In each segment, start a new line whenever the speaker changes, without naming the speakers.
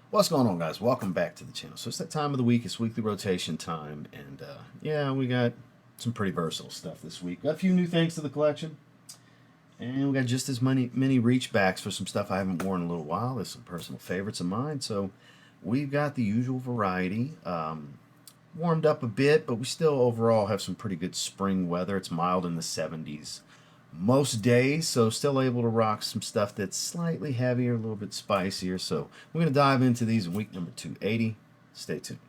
What's going on, guys? Welcome back to the channel. So it's that time of the week. It's weekly rotation time, and yeah, we got some pretty versatile stuff this week. Got a few new things to the collection, and we got just as many reach backs for some stuff I haven't worn in a little while. There's some personal favorites of mine, so we've got the usual variety. Warmed up a bit, but we still overall have some pretty good spring weather. It's mild in the 70s most days, so still able to rock some stuff that's slightly heavier, a little bit spicier. So we're going to dive into these in week number 280. Stay tuned.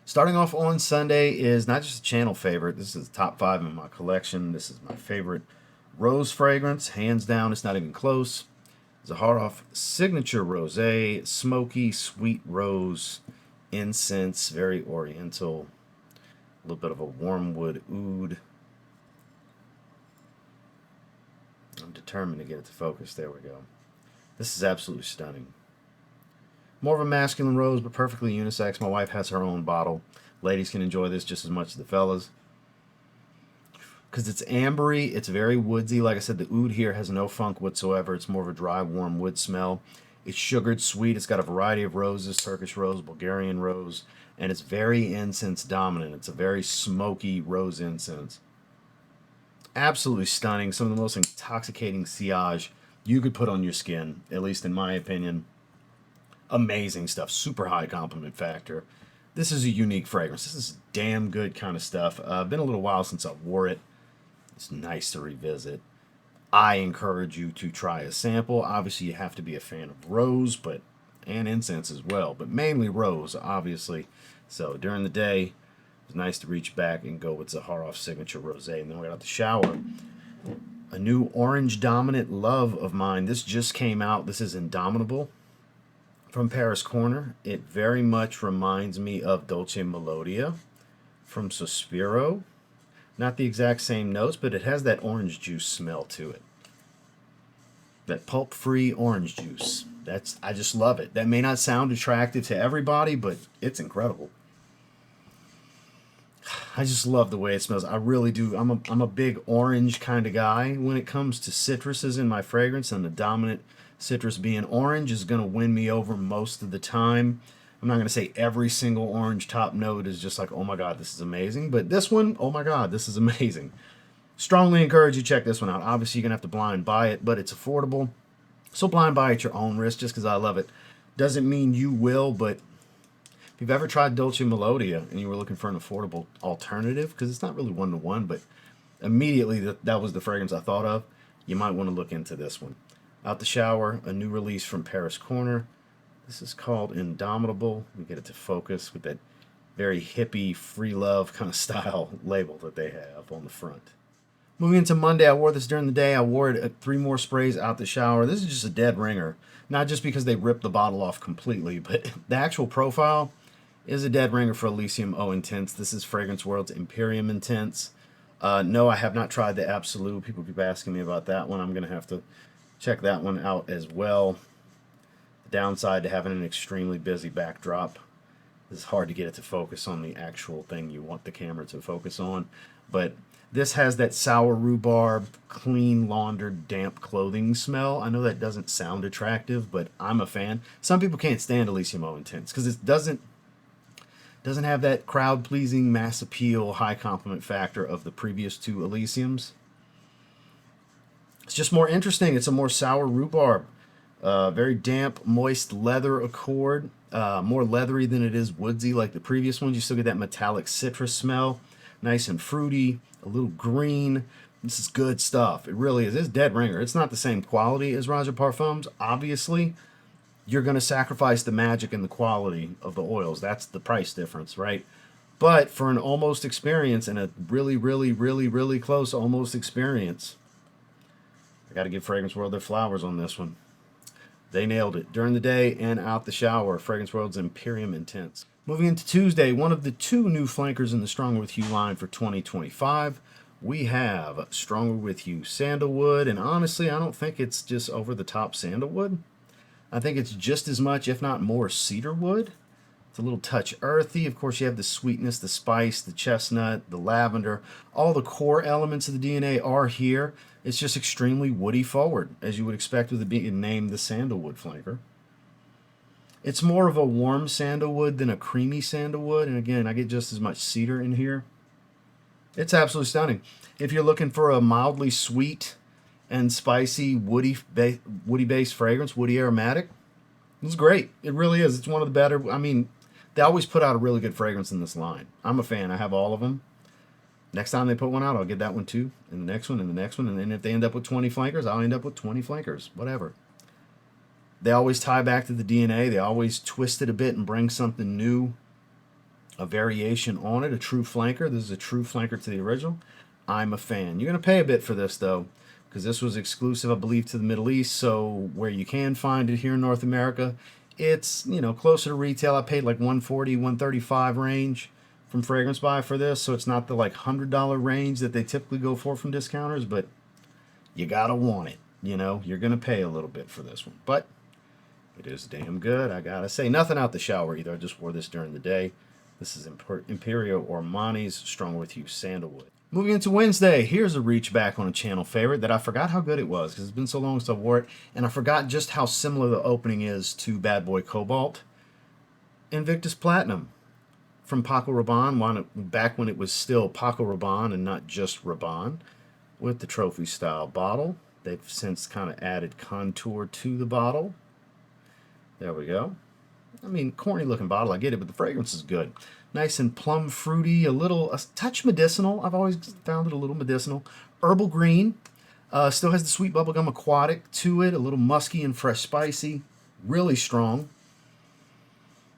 Starting off on Sunday is not just a channel favorite. This is top 5 in my collection. This is my favorite rose fragrance, hands down. It's not even close. Zaharoff Signature Rosé, smoky, sweet rose, incense, very oriental, a little bit of a wormwood oud. I'm determined to get it to focus. There we go. This is absolutely stunning. More of a masculine rose, but perfectly unisex. My wife has her own bottle. Ladies can enjoy this just as much as the fellas. Because it's ambery, it's very woodsy. Like I said, the oud here has no funk whatsoever. It's more of a dry, warm wood smell. It's sugared sweet. It's got a variety of roses, Turkish rose, Bulgarian rose, and it's very incense dominant. It's a very smoky rose incense. Absolutely stunning. Some of the most intoxicating sillage you could put on your skin, at least in my opinion. Amazing stuff. Super high compliment factor. This is a unique fragrance. This is damn good kind of stuff. Been a little while since I wore it. It's nice to revisit. I encourage you to try a sample. Obviously, you have to be a fan of rose, and incense as well, but mainly rose, obviously. So during the day, it's nice to reach back and go with Zaharoff Signature Rosé. And then we got out the shower. A new orange dominant love of mine. This just came out. This is Indomitable from Paris Corner. It very much reminds me of Dolce Melodia from Sospiro. Not the exact same notes, but it has that orange juice smell to it. That pulp-free orange juice. I just love it. That may not sound attractive to everybody, but it's incredible. I just love the way it smells. I really do. I'm a big orange kind of guy when it comes to citruses in my fragrance, and the dominant citrus being orange is going to win me over most of the time. I'm not going to say every single orange top note is just like, oh my God, this is amazing. But this one, oh my God, this is amazing. Strongly encourage you to check this one out. Obviously, you're going to have to blind buy it, but it's affordable. So blind buy at your own risk just because I love it. Doesn't mean you will, but if you've ever tried Dolce Melodia and you were looking for an affordable alternative, because it's not really one-to-one, but immediately that was the fragrance I thought of, you might want to look into this one. Out the shower, a new release from Paris Corner. This is called Indomitable. We get it to focus with that very hippie, free love kind of style label that they have on the front. Moving into Monday, I wore this during the day. I wore it at 3 more sprays out the shower. This is just a dead ringer. Not just because they ripped the bottle off completely, but the actual profile is a dead ringer for Elysium O Intense. This is Fragrance World's Imperium Intense. No, I have not tried the Absolute. People keep asking me about that one. I'm going to have to check that one out as well. The downside to having an extremely busy backdrop is it's hard to get it to focus on the actual thing you want the camera to focus on. But this has that sour rhubarb, clean, laundered, damp clothing smell. I know that doesn't sound attractive, but I'm a fan. Some people can't stand Elysium O Intense because it doesn't have that crowd-pleasing, mass appeal, high compliment factor of the previous 2 Elysiums. It's just more interesting. It's a more sour rhubarb. Very damp, moist leather accord. More leathery than it is woodsy like the previous ones. You still get that metallic citrus smell. Nice and fruity, a little green. This is good stuff. It really is. It's dead ringer. It's not the same quality as Roger Parfums. Obviously, you're going to sacrifice the magic and the quality of the oils. That's the price difference, right? But for an almost experience and a really, really, really, really close almost experience, I got to give Fragrance World their flowers on this one. They nailed it. During the day and out the shower, Fragrance World's Imperium Intense. Moving into Tuesday, one of the 2 new flankers in the Stronger With You line for 2025. We have Stronger With You Sandalwood, and honestly, I don't think it's just over-the-top sandalwood. I think it's just as much, if not more, cedar wood. It's a little touch earthy. Of course, you have the sweetness, the spice, the chestnut, the lavender. All the core elements of the DNA are here. It's just extremely woody forward, as you would expect with it being named the sandalwood flanker. It's more of a warm sandalwood than a creamy sandalwood. And again, I get just as much cedar in here. It's absolutely stunning. If you're looking for a mildly sweet and spicy woody-based fragrance, woody aromatic, it's great. It really is. It's one of the better. I mean, they always put out a really good fragrance in this line. I'm a fan. I have all of them. Next time they put one out, I'll get that one too, and the next one, and the next one, and then if they end up with 20 flankers, I'll end up with 20 flankers. Whatever. They always tie back to the DNA. They always twist it a bit and bring something new, a variation on it, a true flanker. This is a true flanker to the original. I'm a fan. You're going to pay a bit for this, though, because this was exclusive, I believe, to the Middle East. So where you can find it here in North America, it's, you know, closer to retail. I paid like $140, $135 range from Fragrance Buy for this. So it's not the like $100 range that they typically go for from discounters, but you got to want it. You know, you're going to pay a little bit for this one. But it is damn good, I got to say. Nothing out the shower either. I just wore this during the day. This is Imperium Armani's Strong With You Sandalwood. Moving into Wednesday, here's a reach back on a channel favorite that I forgot how good it was because it's been so long since I wore it, and I forgot just how similar the opening is to Bad Boy Cobalt. Invictus Platinum from Paco Rabanne, back when it was still Paco Rabanne and not just Rabanne, with the trophy style bottle. They've since kind of added contour to the bottle. There we go. I mean, corny looking bottle, I get it, but the fragrance is good. Nice and plum fruity, a touch medicinal. I've always found it a little medicinal. Herbal green. Still has the sweet bubblegum aquatic to it. A little musky and fresh spicy. Really strong.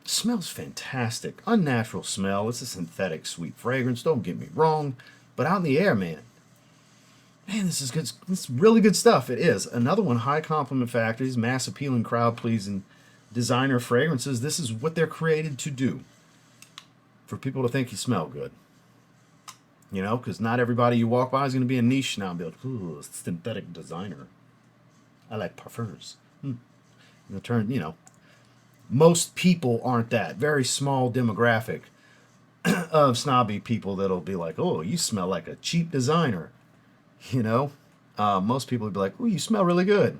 Smells fantastic. Unnatural smell. It's a synthetic sweet fragrance. Don't get me wrong. But out in the air, man. Man, this is good. This is really good stuff. It is. Another one, high compliment factories, mass appealing, crowd pleasing designer fragrances. This is what they're created to do. For people to think you smell good. You know, because not everybody you walk by is going to be a niche now and be like, ooh, synthetic designer. I like parfums. You know, most people aren't that. Very small demographic of snobby people that'll be like, oh, you smell like a cheap designer. You know, most people would be like, oh, you smell really good.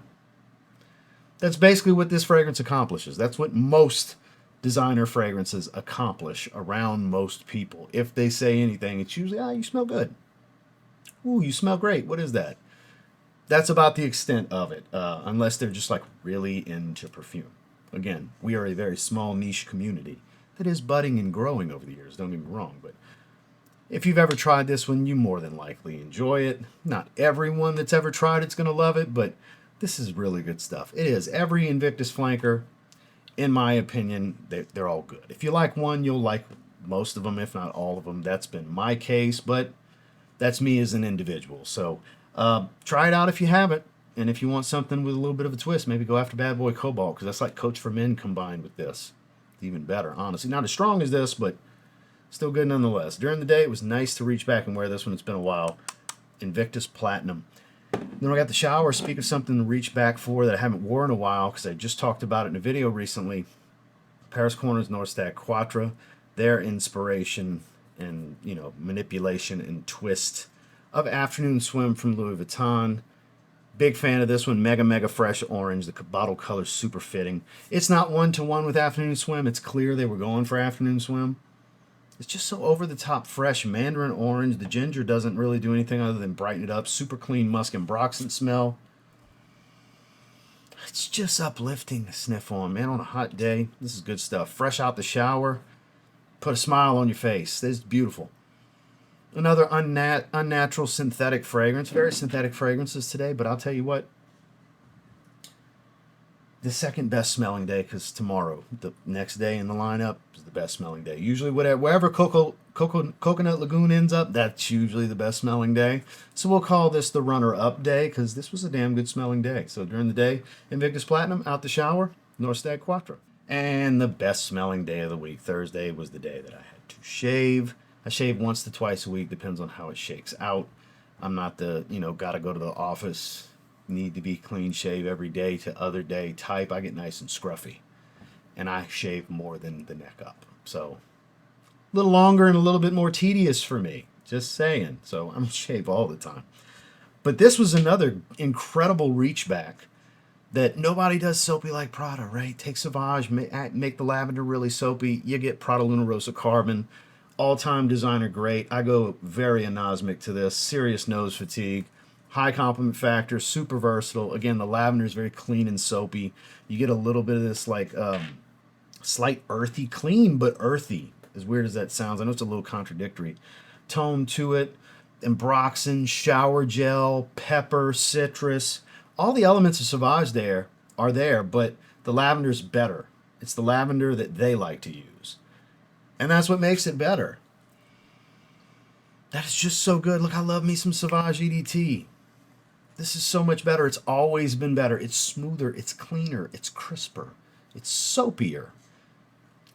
That's basically what this fragrance accomplishes. That's what most designer fragrances accomplish around most people. If they say anything, it's usually, you smell good. Ooh, you smell great. What is that? That's about the extent of it, unless they're just like really into perfume. Again, we are a very small niche community that is budding and growing over the years, don't get me wrong, but if you've ever tried this one, you more than likely enjoy it. Not everyone that's ever tried it's going to love it, but this is really good stuff. It is. Every Invictus flanker, in my opinion, they're all good. If you like one, you'll like most of them, if not all of them. That's been my case, but that's me as an individual. So try it out if you haven't. And if you want something with a little bit of a twist, maybe go after Bad Boy Cobalt, because that's like Coach for Men combined with this. It's even better, honestly. Not as strong as this, but still good nonetheless. During the day, it was nice to reach back and wear this one. It's been a while. Invictus Platinum. Then I got the shower. Speak of something to reach back for that I haven't worn in a while, because I just talked about it in a video recently. Paris Corner's Nordstag Quatre. Their inspiration and, you know, manipulation and twist of Afternoon Swim from Louis Vuitton. Big fan of this one. Mega, mega fresh orange. The bottle color's super fitting. It's not one-to-one with Afternoon Swim. It's clear they were going for Afternoon Swim. It's just so over-the-top fresh. Mandarin orange. The ginger doesn't really do anything other than brighten it up. Super clean musk and broxant smell. It's just uplifting to sniff on, man, on a hot day. This is good stuff. Fresh out the shower. Put a smile on your face. This is beautiful. Another unnatural synthetic fragrance. Very synthetic fragrances today, but I'll tell you what. The second best smelling day, because tomorrow, the next day in the lineup, is the best smelling day. Usually wherever Coconut Lagoon ends up, that's usually the best smelling day. So we'll call this the runner-up day, because this was a damn good smelling day. So during the day, Invictus Platinum, out the shower, Nordstag Quatre. And the best smelling day of the week, Thursday, was the day that I had to shave. I shave once to twice a week, depends on how it shakes out. I'm not the, gotta go to the office, need to be clean shave every day to other day type, I get nice and scruffy. And I shave more than the neck up. So a little longer and a little bit more tedious for me. Just saying. So I'm shave all the time. But this was another incredible reach back that nobody does soapy like Prada, right? Take Sauvage, make the lavender really soapy. You get Prada Luna Rossa Carbon. All-time designer great. I go very anosmic to this. Serious nose fatigue. High compliment factor. Super versatile. Again, the lavender is very clean and soapy. You get a little bit of this like slight earthy, clean but earthy. As weird as that sounds, I know it's a little contradictory. Tone to it. Ambroxan, shower gel, pepper, citrus. All the elements of Sauvage there are there, but the lavender's better. It's the lavender that they like to use. And that's what makes it better. That is just so good. Look, I love me some Sauvage EDT. This is so much better. It's always been better. It's smoother. It's cleaner. It's crisper. It's soapier.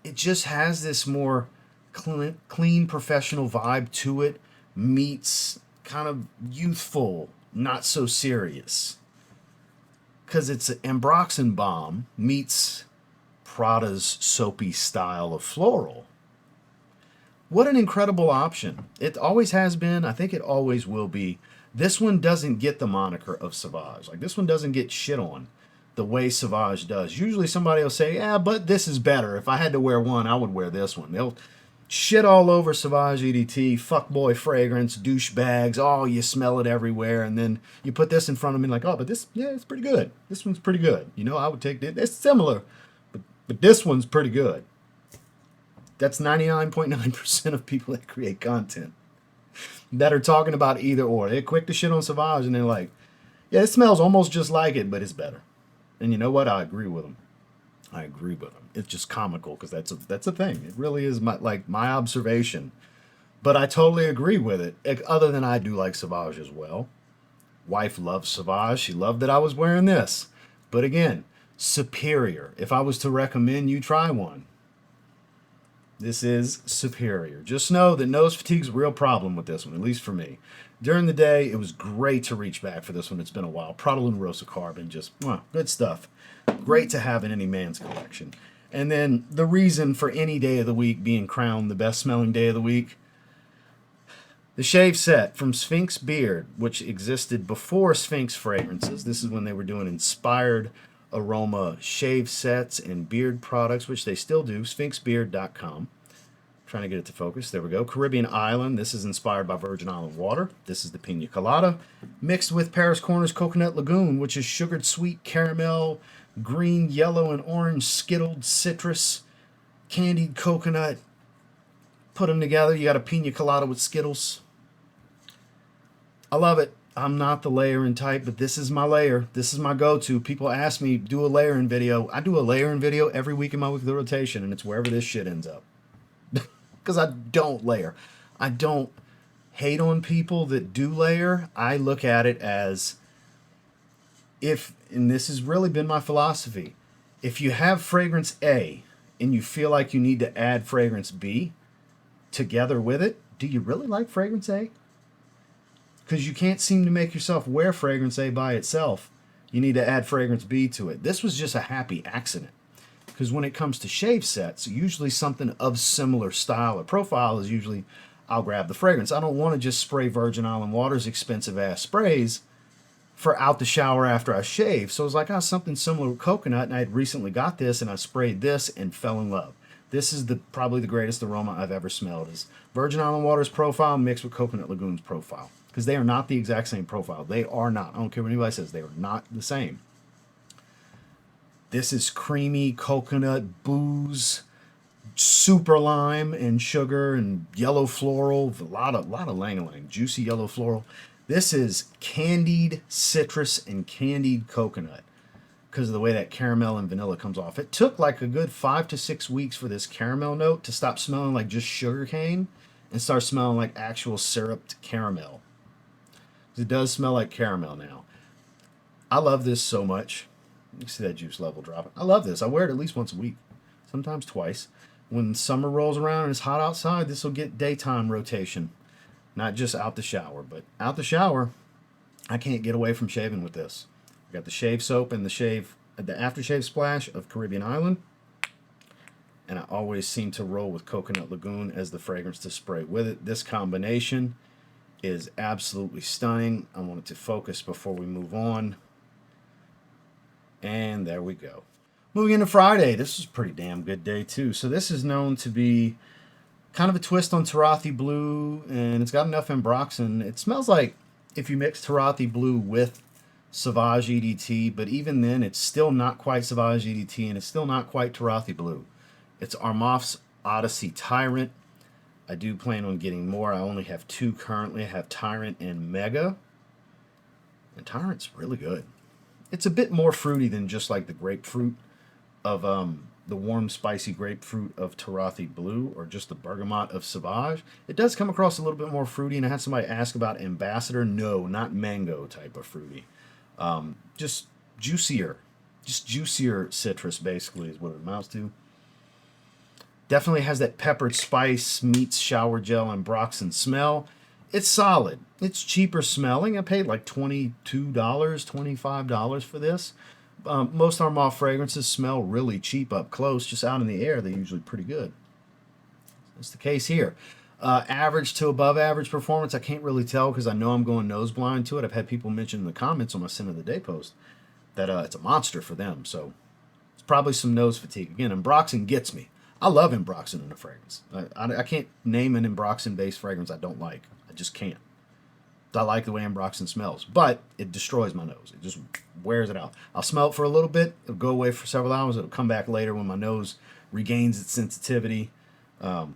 It just has this more clean professional vibe to it. Meets kind of youthful, not so serious. Because it's an Ambroxan bomb meets Prada's soapy style of floral. What an incredible option. It always has been. I think it always will be. This one doesn't get the moniker of Sauvage. Like, this one doesn't get shit on the way Sauvage does. Usually somebody will say, yeah, but this is better. If I had to wear one, I would wear this one. They'll shit all over Sauvage EDT, fuckboy fragrance, douchebags. Oh, you smell it everywhere. And then you put this in front of me like, oh, but this, yeah, it's pretty good. This one's pretty good. You know, I would take this. It's similar, but this one's pretty good. That's 99.9% of people that create content that are talking about either or. They're quick to shit on Sauvage and they're like, yeah, it smells almost just like it, but it's better. And you know what? I agree with them. I agree with them. It's just comical because that's a thing. It really is my observation. But I totally agree with it. Other than I do like Sauvage as well. Wife loves Sauvage. She loved that I was wearing this. But again, superior. If I was to recommend you try one, this is superior. Just know that nose fatigue's a real problem with this one, at least for me. During the day, it was great to reach back for this one. It's been a while. Prada Luna Rossa Carbon, just good stuff. Great to have in any man's collection. And then the reason for any day of the week being crowned the best smelling day of the week, the shave set from Sphinx Beard, which existed before Sphinx Fragrances. This is when they were doing inspired aroma shave sets and beard products, which they still do. SphinxBeard.com. Trying to get it to focus. There we go. Caribbean Island. This is inspired by Virgin Island water. This is the Pina Colada. Mixed with Paris Corner's Coconut Lagoon, which is sugared sweet caramel, green, yellow, and orange skittled citrus, candied coconut. Put them together. You got a Pina Colada with Skittles. I love it. I'm not the layering type, but this is my layer. This is my go-to. People ask me, do a layering video. I do a layering video every week in my weekly rotation, and it's wherever this shit ends up. Because I don't layer. I don't hate on people that do layer. I look at it as and this has really been my philosophy, if you have fragrance A and you feel like you need to add fragrance B together with it, do you really like fragrance A? Because you can't seem to make yourself wear fragrance A by itself. You need to add fragrance B to it. This was just a happy accident. Because when it comes to shave sets, usually something of similar style or profile is usually, I'll grab the fragrance. I don't want to just spray Virgin Island Water's expensive ass sprays for out the shower after I shave. So it was like, something similar with coconut, and I had recently got this, and I sprayed this and fell in love. This is probably the greatest aroma I've ever smelled, is Virgin Island Water's profile mixed with Coconut Lagoon's profile. Because they are not the exact same profile. They are not. I don't care what anybody says. They are not the same. This is creamy coconut, booze, super lime and sugar and yellow floral. A lot of lang-a-lang. Juicy yellow floral. This is candied citrus and candied coconut because of the way that caramel and vanilla comes off. It took like a good 5 to 6 weeks for this caramel note to stop smelling like just sugar cane and start smelling like actual syruped caramel. It does smell like caramel now. I love this so much. You see that juice level dropping. I love this. I wear it at least once a week, sometimes twice. When summer rolls around and it's hot outside, this will get daytime rotation. Not just out the shower, but out the shower, I can't get away from shaving with this. I got the shave soap and the aftershave splash of Caribbean Island. And I always seem to roll with Coconut Lagoon as the fragrance to spray with it. This combination is absolutely stunning. I want it to focus before we move on. And there we go. Moving into Friday. This is a pretty damn good day too. So this is known to be kind of a twist on Tarathi Blue, and it's got enough ambroxan. It smells like if you mix Tarathi Blue with Sauvage EDT, but even then it's still not quite Sauvage EDT, and it's still not quite Tarathi Blue. It's Armaf's Odyssey Tyrant. I do plan on getting more. I only have 2 currently. I have Tyrant and Mega. And Tyrant's really good. It's a bit more fruity than just like the grapefruit of the warm, spicy grapefruit of Tarathi Blue, or just the bergamot of Sauvage. It does come across a little bit more fruity, and I had somebody ask about Ambassador. No, not mango type of fruity. Just juicier. Just juicier citrus, basically, is what it amounts to. Definitely has that peppered spice meets shower gel and ambroxan smell. It's solid. It's cheaper smelling. I paid like $22, $25 for this. Most Armaf fragrances smell really cheap up close. Just out in the air, they're usually pretty good. That's the case here. Average to above average performance, I can't really tell because I know I'm going nose blind to it. I've had people mention in the comments on my Scent of the Day post that it's a monster for them. So it's probably some nose fatigue. Again, ambroxan gets me. I love ambroxan in a fragrance. I can't name an ambroxan-based fragrance I don't like. I just can't. I like the way ambroxan smells, but it destroys my nose. It just wears it out. I'll smell it for a little bit. It'll go away for several hours. It'll come back later when my nose regains its sensitivity. But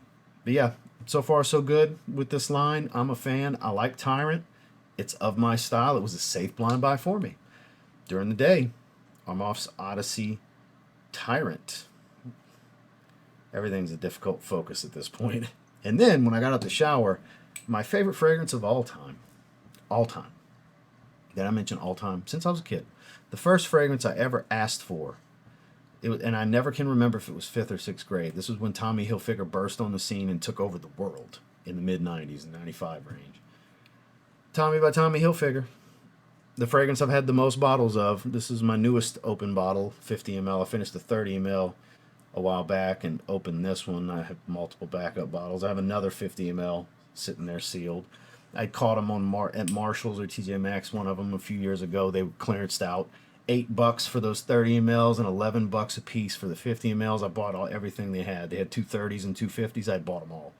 yeah, so far so good with this line. I'm a fan. I like Tyrant. It's of my style. It was a safe blind buy for me. During the day, Armaf's Odyssey Tyrant. Everything's a difficult focus at this point. And then when I got out the shower, my favorite fragrance of all time. Did I mention all time? Since I was a kid. The first fragrance I ever asked for, and I never can remember if it was 5th or 6th grade. This was when Tommy Hilfiger burst on the scene and took over the world in the mid-90s, 95 range. Tommy by Tommy Hilfiger. The fragrance I've had the most bottles of. This is my newest open bottle, 50 ml. I finished the 30 ml a while back and opened this one. I have multiple backup bottles. I have another 50 ml sitting there sealed. I caught them on at Marshall's or TJ Maxx, one of them a few years ago. They were clearanced out. $8 for those 30 mls and $11 a piece for the 50 mls. I bought everything they had. They had 230s and 250s. I bought them all.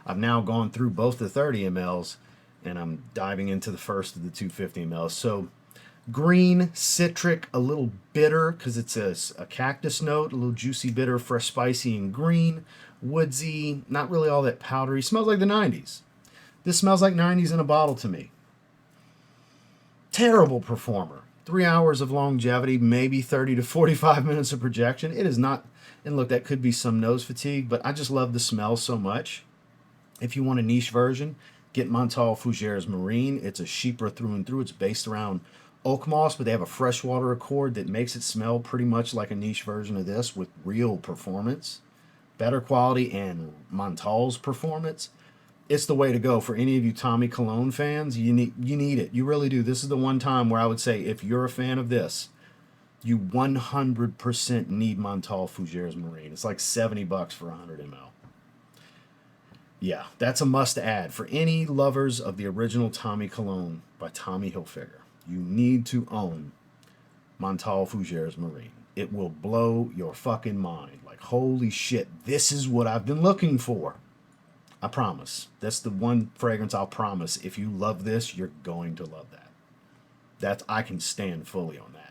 I've now gone through both the 30 mls and I'm diving into the first of the 250 mls. So green, citric, a little bitter because it's a cactus note, a little juicy, bitter, fresh, spicy, and green. Woodsy, not really all that powdery. Smells like the 90s. This smells like 90s in a bottle to me. Terrible performer. 3 hours of longevity, maybe 30 to 45 minutes of projection. It is not, and look, that could be some nose fatigue, but I just love the smell so much. If you want a niche version, get Montale Fougere's Marine. It's a chypre through and through. It's based around oak moss, but they have a freshwater accord that makes it smell pretty much like a niche version of this with real performance. Better quality and Montale's performance. It's the way to go for any of you Tommy Cologne fans. You need it. You really do. This is the one time where I would say if you're a fan of this, you 100% need Montale Fougere's Marine. It's like $70 for 100 ml. Yeah, that's a must-add for any lovers of the original Tommy Cologne by Tommy Hilfiger. You need to own Montale Fougere's Marine. It will blow your fucking mind. Like, holy shit, this is what I've been looking for. I promise. That's the one fragrance I'll promise. If you love this, you're going to love that. I can stand fully on that.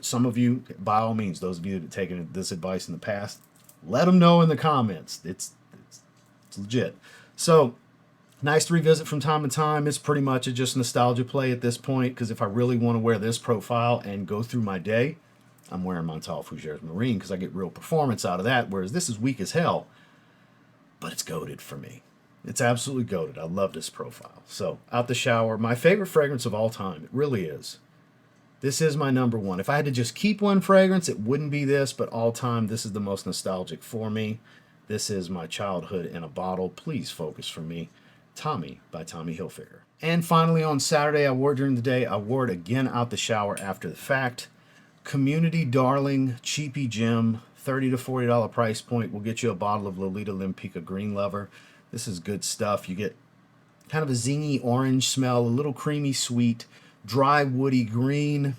Some of you, by all means, those of you that have taken this advice in the past, let them know in the comments. It's legit. So, nice to revisit from time to time. It's pretty much just nostalgia play at this point, because if I really want to wear this profile and go through my day, I'm wearing Montale Fougere's Marine because I get real performance out of that, whereas this is weak as hell. But it's goated for me. It's absolutely goated. I love this profile. So, out the shower, my favorite fragrance of all time. It really is. This is my number one. If I had to just keep one fragrance, it wouldn't be this, but all time, this is the most nostalgic for me. This is my childhood in a bottle. Please focus for me. Tommy by Tommy Hilfiger. And finally on Saturday, I wore during the day, I wore it again out the shower after the fact. Community darling, cheapy gem, $30 to $40 price point will get you a bottle of Lolita Lempicka Green Lover. This is good stuff. You get kind of a zingy orange smell, a little creamy sweet, dry woody green.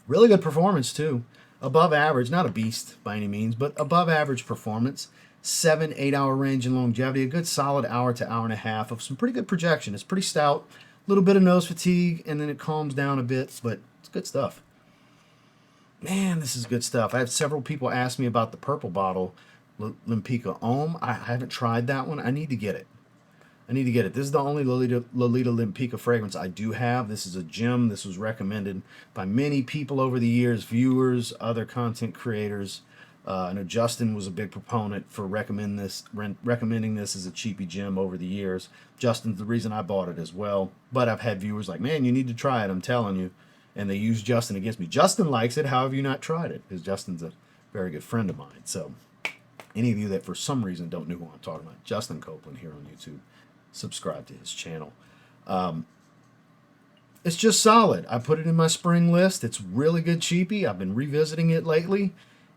Really good performance too. Above average, not a beast by any means, but above average performance. 7-8 hour range and longevity, a good solid hour to hour and a half of some pretty good projection. It's pretty stout, a little bit of nose fatigue, and then it calms down a bit, but it's good stuff. Man, this is good stuff. I have several people ask me about the purple bottle, Lempicka Homme. I haven't tried that one. I need to get it. This is the only Lolita Lempicka fragrance I do have. This is a gem. This was recommended by many people over the years, viewers, other content creators. I know Justin was a big proponent for recommending this as a cheapy gem over the years. Justin's the reason I bought it as well. But I've had viewers like, man, you need to try it, I'm telling you. And they use Justin against me. Justin likes it. How have you not tried it? Because Justin's a very good friend of mine. So any of you that for some reason don't know who I'm talking about, Justin Copeland here on YouTube, subscribe to his channel. It's just solid. I put it in my spring list. It's really good cheapy. I've been revisiting it lately.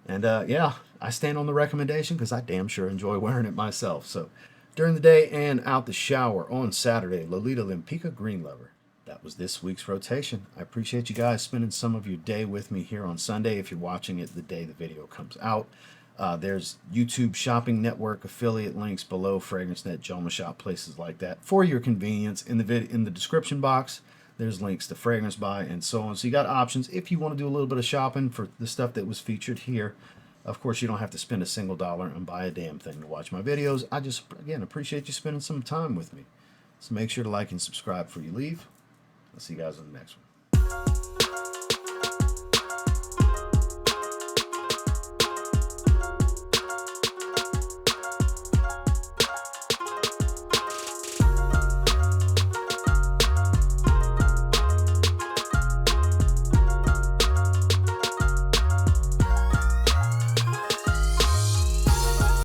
And yeah, I stand on the recommendation because I damn sure enjoy wearing it myself. So during the day and out the shower on Saturday, Lolita Lempicka Green Lover. That was this week's rotation. I appreciate you guys spending some of your day with me here on Sunday. If you're watching it the day the video comes out, there's YouTube Shopping Network affiliate links below, FragranceNet, Joma Shop, places like that for your convenience. In the description box, there's links to Fragrance Buy and so on. So you got options if you want to do a little bit of shopping for the stuff that was featured here. Of course, you don't have to spend a single dollar and buy a damn thing to watch my videos. I just, again, appreciate you spending some time with me. So make sure to like and subscribe before you leave. I'll see you guys in the next one.